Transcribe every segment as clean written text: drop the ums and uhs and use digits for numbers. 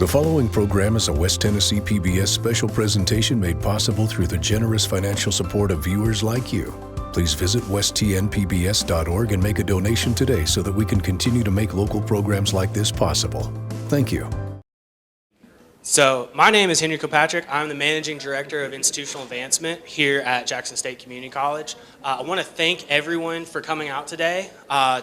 The following program is a West Tennessee PBS special presentation made possible through the generous financial support of viewers like you. Please visit westtnpbs.org and make a donation today so that we can continue to make local programs like this possible. Thank you. So my name is Henry Kilpatrick. I'm the Managing Director of Institutional Advancement here at Jackson State Community College. I want to thank everyone for coming out today,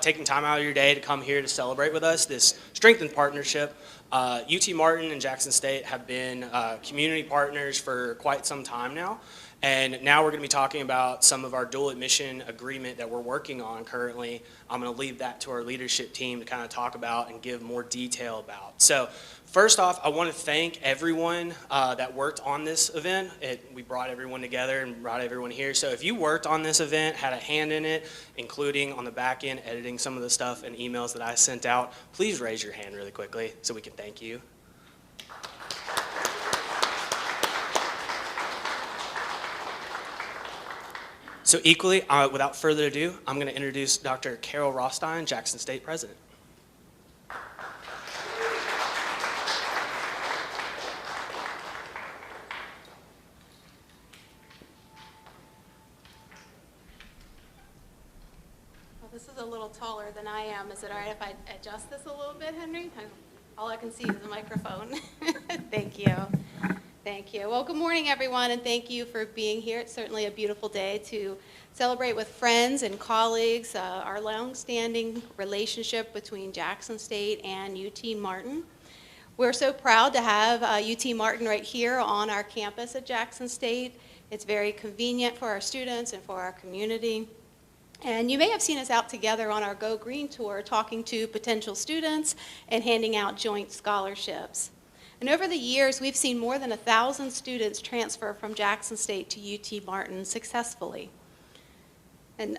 taking time out of your day to come here to celebrate with us this strengthened partnership. UT Martin and Jackson State have been community partners for quite some time now. And now we're going to be talking about some of our dual admission agreement that we're working on currently. I'm going to leave that to our leadership team to kind of talk about and give more detail about. So first off, I want to thank everyone that worked on this event. We brought everyone together and brought everyone here. So if you worked on this event, had a hand in it, including on the back end, editing some of the stuff and emails that I sent out, please raise your hand really quickly so we can thank you. So equally, without further ado, I'm going to introduce Dr. Carol Rothstein, Jackson State President. Well, this is a little taller than I am. Is it all right if I adjust this a little bit, Henry? All I can see is the microphone. Thank you. Thank you. Well, good morning, everyone, and thank you for being here. It's certainly a beautiful day to celebrate with friends and colleagues our long-standing relationship between Jackson State and UT Martin. We're so proud to have UT Martin right here on our campus at Jackson State. It's very convenient for our students and for our community. And you may have seen us out together on our Go Green tour talking to potential students and handing out joint scholarships. And over the years, we've seen more than 1,000 students transfer from Jackson State to UT Martin successfully. And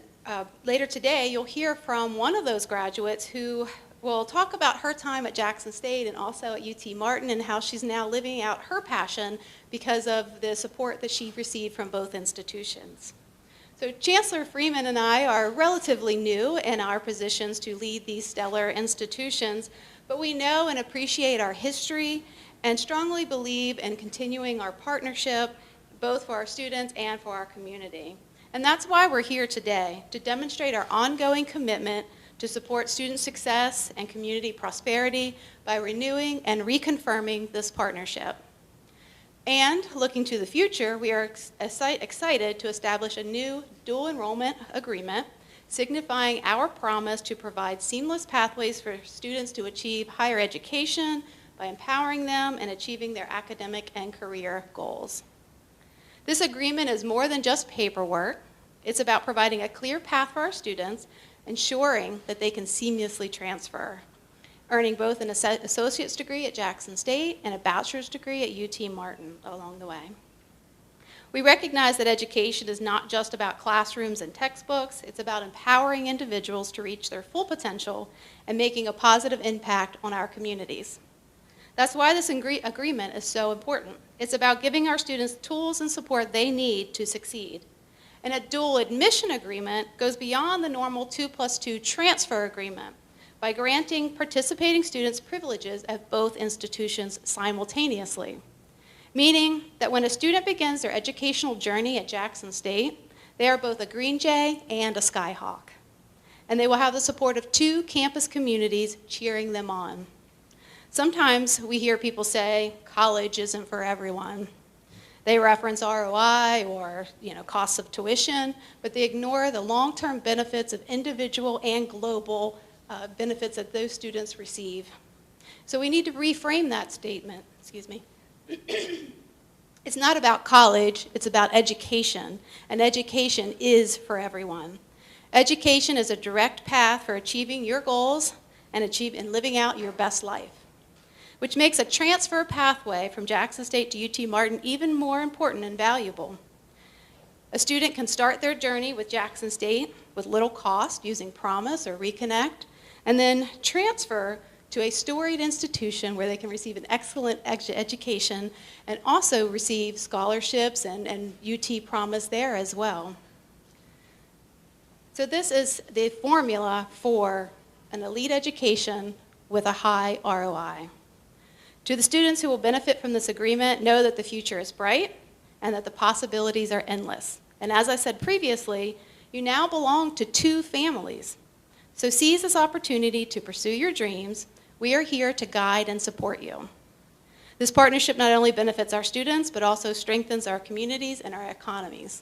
later today, you'll hear from one of those graduates who will talk about her time at Jackson State and also at UT Martin and how she's now living out her passion because of the support that she received from both institutions. So Chancellor Freeman and I are relatively new in our positions to lead these stellar institutions, but we know and appreciate our history and strongly believe in continuing our partnership both for our students and for our community. And that's why we're here today, to demonstrate our ongoing commitment to support student success and community prosperity by renewing and reconfirming this partnership. And looking to the future, we are excited to establish a new dual enrollment agreement signifying our promise to provide seamless pathways for students to achieve higher education by empowering them and achieving their academic and career goals. This agreement is more than just paperwork. It's about providing a clear path for our students, ensuring that they can seamlessly transfer, earning both an associate's degree at Jackson State and a bachelor's degree at UT Martin along the way. We recognize that education is not just about classrooms and textbooks. It's about empowering individuals to reach their full potential and making a positive impact on our communities. That's why this agreement is so important. It's about giving our students tools and support they need to succeed. And a dual admission agreement goes beyond the normal 2+2 transfer agreement by granting participating students privileges at both institutions simultaneously, meaning that when a student begins their educational journey at Jackson State, they are both a Green Jay and a Skyhawk. And they will have the support of 2 campus communities cheering them on. Sometimes we hear people say, college isn't for everyone. They reference ROI or costs of tuition, but they ignore the long-term benefits of individual and global benefits that those students receive. So we need to reframe that statement, It's not about college, it's about education, and education is for everyone. Education is a direct path for achieving your goals and living out your best life, which makes a transfer pathway from Jackson State to UT Martin even more important and valuable. A student can start their journey with Jackson State with little cost using Promise or Reconnect, and then transfer to a storied institution where they can receive an excellent education and also receive scholarships and UT Promise there as well. So this is the formula for an elite education with a high ROI. To the students who will benefit from this agreement, know that the future is bright and that the possibilities are endless. And as I said previously, you now belong to 2 families. So seize this opportunity to pursue your dreams. We are here to guide and support you. This partnership not only benefits our students, but also strengthens our communities and our economies.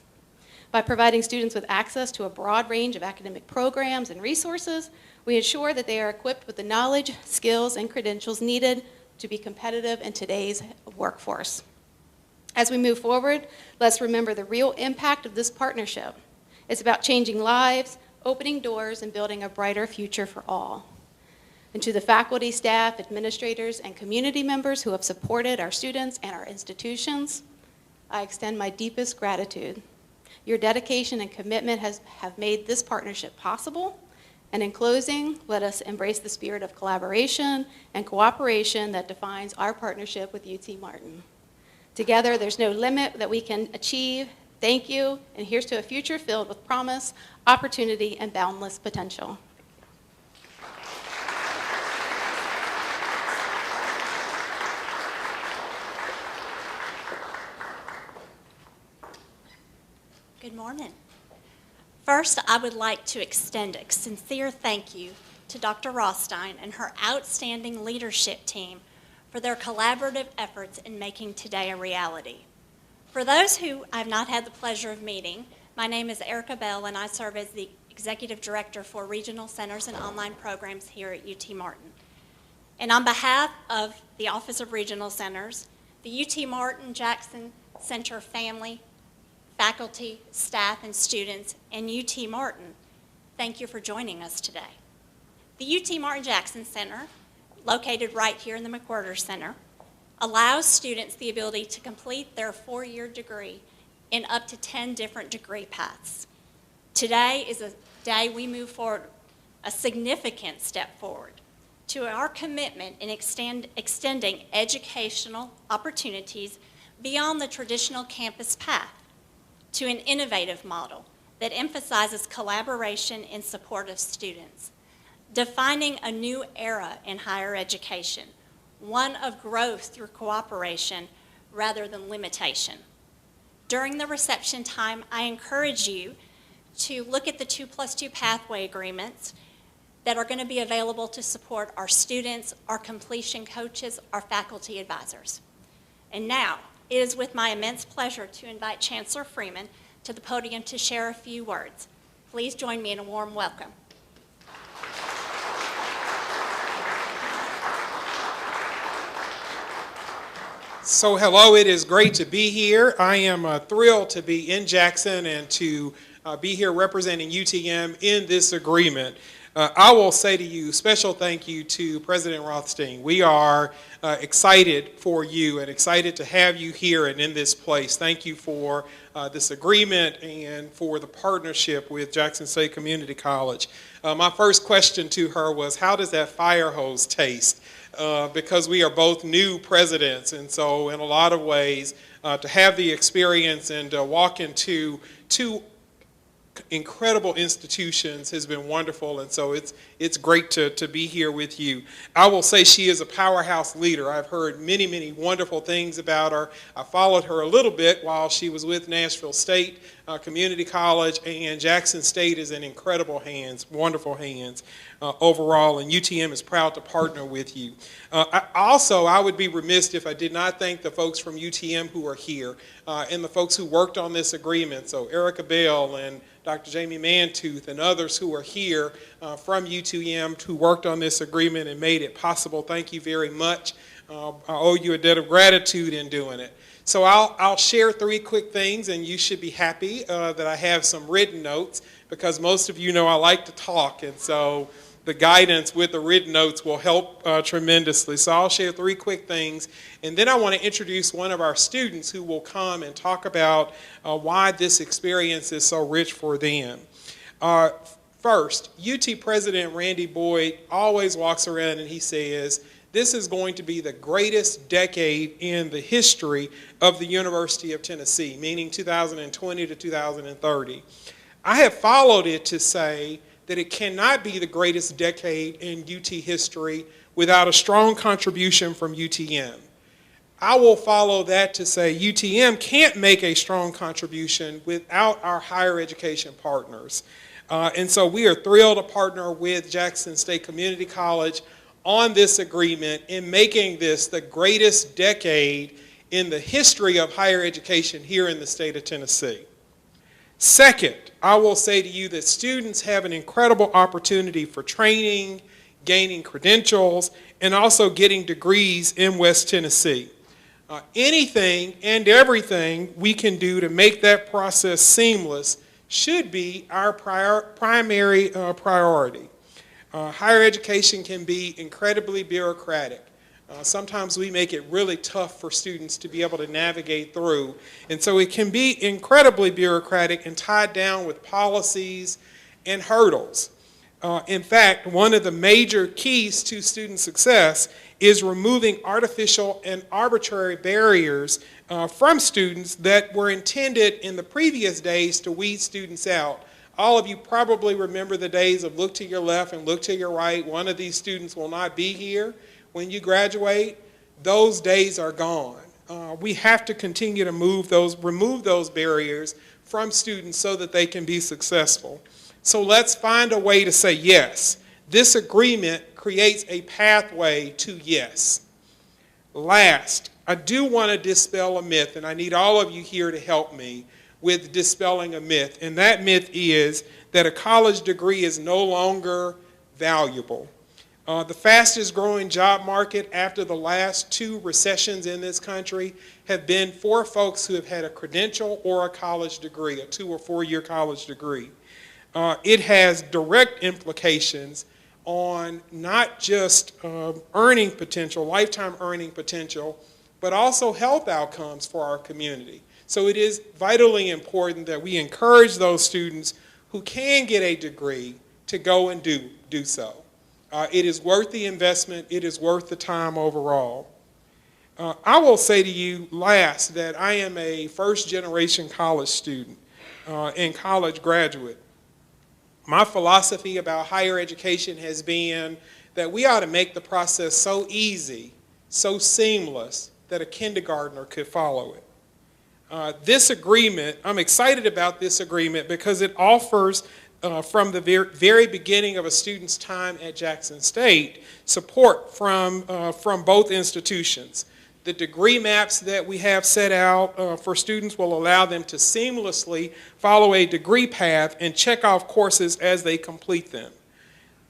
By providing students with access to a broad range of academic programs and resources, we ensure that they are equipped with the knowledge, skills, and credentials needed to be competitive in today's workforce. As we move forward, let's remember the real impact of this partnership. It's about changing lives, opening doors, and building a brighter future for all. And to the faculty, staff, administrators, and community members who have supported our students and our institutions, I extend my deepest gratitude. Your dedication and commitment have made this partnership possible. And in closing, let us embrace the spirit of collaboration and cooperation that defines our partnership with UT Martin. Together, there's no limit that we can achieve. Thank you, and here's to a future filled with promise, opportunity, and boundless potential. Good morning. First, I would like to extend a sincere thank you to Dr. Rothstein and her outstanding leadership team for their collaborative efforts in making today a reality. For those who I've not had the pleasure of meeting, my name is Erica Bell, and I serve as the Executive Director for Regional Centers and Online Programs here at UT Martin. And on behalf of the Office of Regional Centers, the UT Martin Jackson Center family, faculty, staff, and students, and UT Martin, thank you for joining us today. The UT Martin Jackson Center, located right here in the McWhirter Center, allows students the ability to complete their 4-year degree in up to 10 different degree paths. Today is a day we move forward a significant step forward to our commitment in extending educational opportunities beyond the traditional campus path to an innovative model that emphasizes collaboration in support of students, defining a new era in higher education, one of growth through cooperation rather than limitation. During the reception time, I encourage you to look at the 2+2 pathway agreements that are going to be available to support our students, our completion coaches, our faculty advisors. And now, it is with my immense pleasure to invite Chancellor Freeman to the podium to share a few words. Please join me in a warm welcome. So hello, it is great to be here. I am thrilled to be in Jackson and to be here representing UTM in this agreement. I will say to you, special thank you to President Rothstein. We are excited for you and excited to have you here and in this place. Thank you for this agreement and for the partnership with Jackson State Community College. My first question to her was, how does that fire hose taste? Because we are both new presidents, and so in a lot of ways, to have the experience and walk into two incredible institutions has been wonderful, and so it's great to be here with you. I will say she is a powerhouse leader. I've heard many wonderful things about her. I followed her a little bit while she was with Nashville State Community College, and Jackson State is in incredible hands, wonderful hands overall, and UTM is proud to partner with you. I would be remiss if I did not thank the folks from UTM who are here and the folks who worked on this agreement. So Erica Bell and Dr. Jamie Mantooth and others who are here from UTM who worked on this agreement and made it possible. Thank you very much. I owe you a debt of gratitude in doing it. So I'll share 3 quick things, and you should be happy that I have some written notes, because most of you know I like to talk, and so the guidance with the written notes will help tremendously. So I'll share 3 quick things, and then I want to introduce one of our students who will come and talk about why this experience is so rich for them. First, UT President Randy Boyd always walks around and he says, this is going to be the greatest decade in the history of the University of Tennessee, meaning 2020 to 2030. I have followed it to say that it cannot be the greatest decade in UT history without a strong contribution from UTM. I will follow that to say UTM can't make a strong contribution without our higher education partners. And so we are thrilled to partner with Jackson State Community College on this agreement in making this the greatest decade in the history of higher education here in the state of Tennessee. Second, I will say to you that students have an incredible opportunity for training, gaining credentials, and also getting degrees in West Tennessee. Anything and everything we can do to make that process seamless should be our primary priority. Higher education can be incredibly bureaucratic. Sometimes we make it really tough for students to be able to navigate through. And so it can be incredibly bureaucratic and tied down with policies and hurdles. In fact, one of the major keys to student success is removing artificial and arbitrary barriers from students that were intended in the previous days to weed students out. All of you probably remember the days of look to your left and look to your right. One of these students will not be here when you graduate. Those days are gone. We have to continue to remove those barriers from students so that they can be successful. So let's find a way to say yes. This agreement creates a pathway to yes. Last, I do want to dispel a myth, and I need all of you here to help me with dispelling a myth. And that myth is that a college degree is no longer valuable. The fastest growing job market after the last 2 recessions in this country have been for folks who have had a credential or a college degree, a 2 or 4 year college degree. It has direct implications on not just earning potential, lifetime earning potential, but also health outcomes for our community. So it is vitally important that we encourage those students who can get a degree to go and do so. It is worth the investment. It is worth the time overall. I will say to you last that I am a first-generation college student and college graduate. My philosophy about higher education has been that we ought to make the process so easy, so seamless, that a kindergartner could follow it. This agreement, I'm excited about this agreement because it offers, from the very beginning of a student's time at Jackson State, support from both institutions. The degree maps that we have set out for students will allow them to seamlessly follow a degree path and check off courses as they complete them.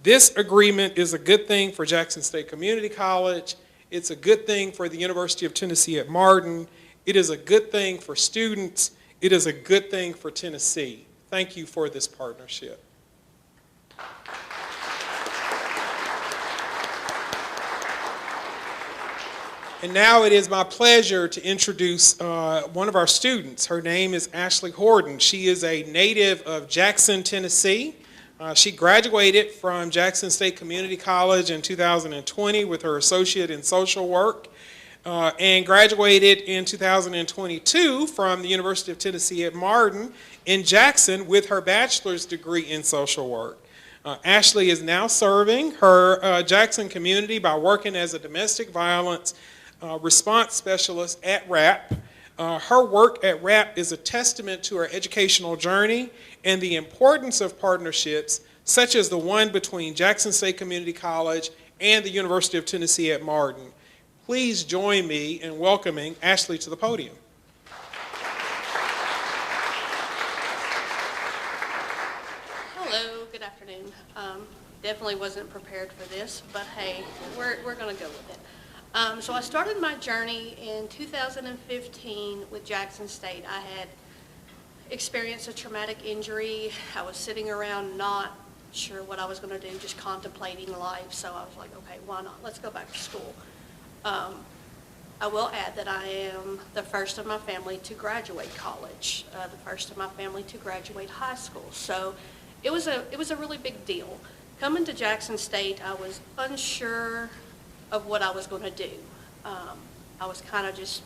This agreement is a good thing for Jackson State Community College. It's a good thing for the University of Tennessee at Martin. It is a good thing for students. It is a good thing for Tennessee. Thank you for this partnership. And now it is my pleasure to introduce one of our students. Her name is Ashley Horton. She is a native of Jackson, Tennessee. She graduated from Jackson State Community College in 2020 with her associate in social work and graduated in 2022 from the University of Tennessee at Martin in Jackson with her bachelor's degree in social work. Ashley is now serving her Jackson community by working as a domestic violence response specialist at RAP. Her work at RAP is a testament to her educational journey and the importance of partnerships such as the one between Jackson State Community College and the University of Tennessee at Martin. Please join me in welcoming Ashley to the podium. Hello, good afternoon. Definitely wasn't prepared for this, but hey, we're going to go with it. So I started my journey in 2015 with Jackson State. I had experienced a traumatic injury. I was sitting around not sure what I was going to do, just contemplating life. So I was like, okay, why not? Let's go back to school. I will add that I am the first of my family to graduate college, the first of my family to graduate high school. So it was a really big deal. Coming to Jackson State, I was unsure of what I was going to do. I was kind of just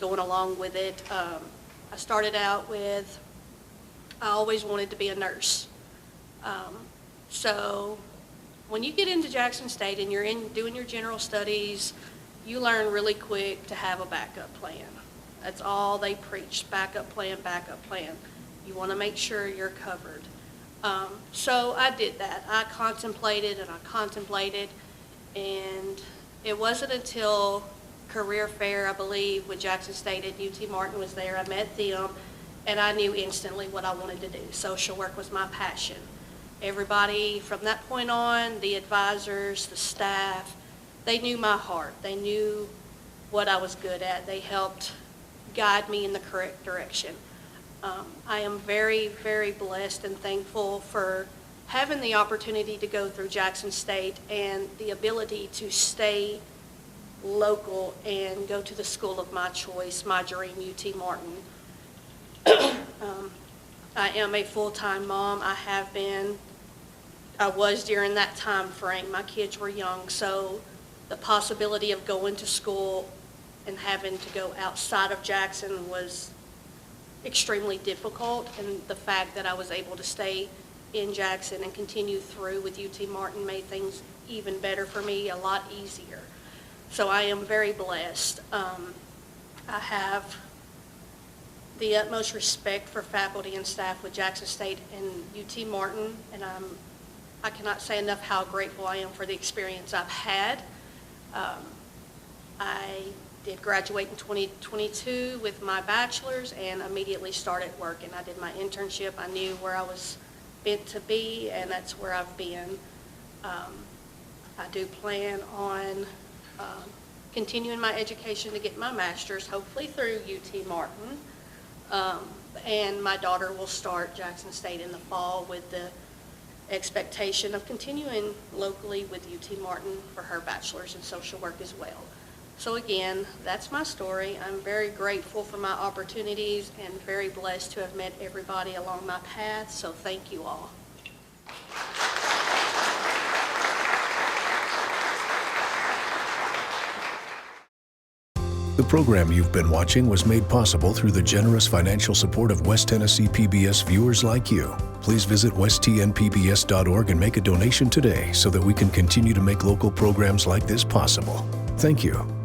going along with it. I started out with, I always wanted to be a nurse. So when you get into Jackson State and you're doing your general studies, you learn really quick to have a backup plan. That's all they preach, backup plan, backup plan. You want to make sure you're covered. So I did that. I contemplated and I contemplated, and it wasn't until career fair, I believe, with Jackson State and UT Martin was there, I met them, and I knew instantly what I wanted to do. Social work was my passion. Everybody from that point on, the advisors, the staff, they knew my heart. They knew what I was good at. They helped guide me in the correct direction. I am very, very blessed and thankful for having the opportunity to go through Jackson State and the ability to stay local and go to the school of my choice, my dream, UT Martin. I am a full-time mom. I was during that time frame. My kids were young, so the possibility of going to school and having to go outside of Jackson was extremely difficult, and the fact that I was able to stay in Jackson and continue through with UT Martin made things even better for me, a lot easier. So I am very blessed. I have the utmost respect for faculty and staff with Jackson State and UT Martin, and I cannot say enough how grateful I am for the experience I've had. I did graduate in 2022 with my bachelor's and immediately started work, and I did my internship. I knew where I was meant to be, and that's where I've been. I do plan on continuing my education to get my master's, hopefully through UT Martin. And my daughter will start Jackson State in the fall with the expectation of continuing locally with UT Martin for her bachelor's in social work as well. So again, that's my story. I'm very grateful for my opportunities and very blessed to have met everybody along my path, so thank you all. The program you've been watching was made possible through the generous financial support of West Tennessee PBS viewers like you. Please visit westtnpbs.org and make a donation today so that we can continue to make local programs like this possible. Thank you.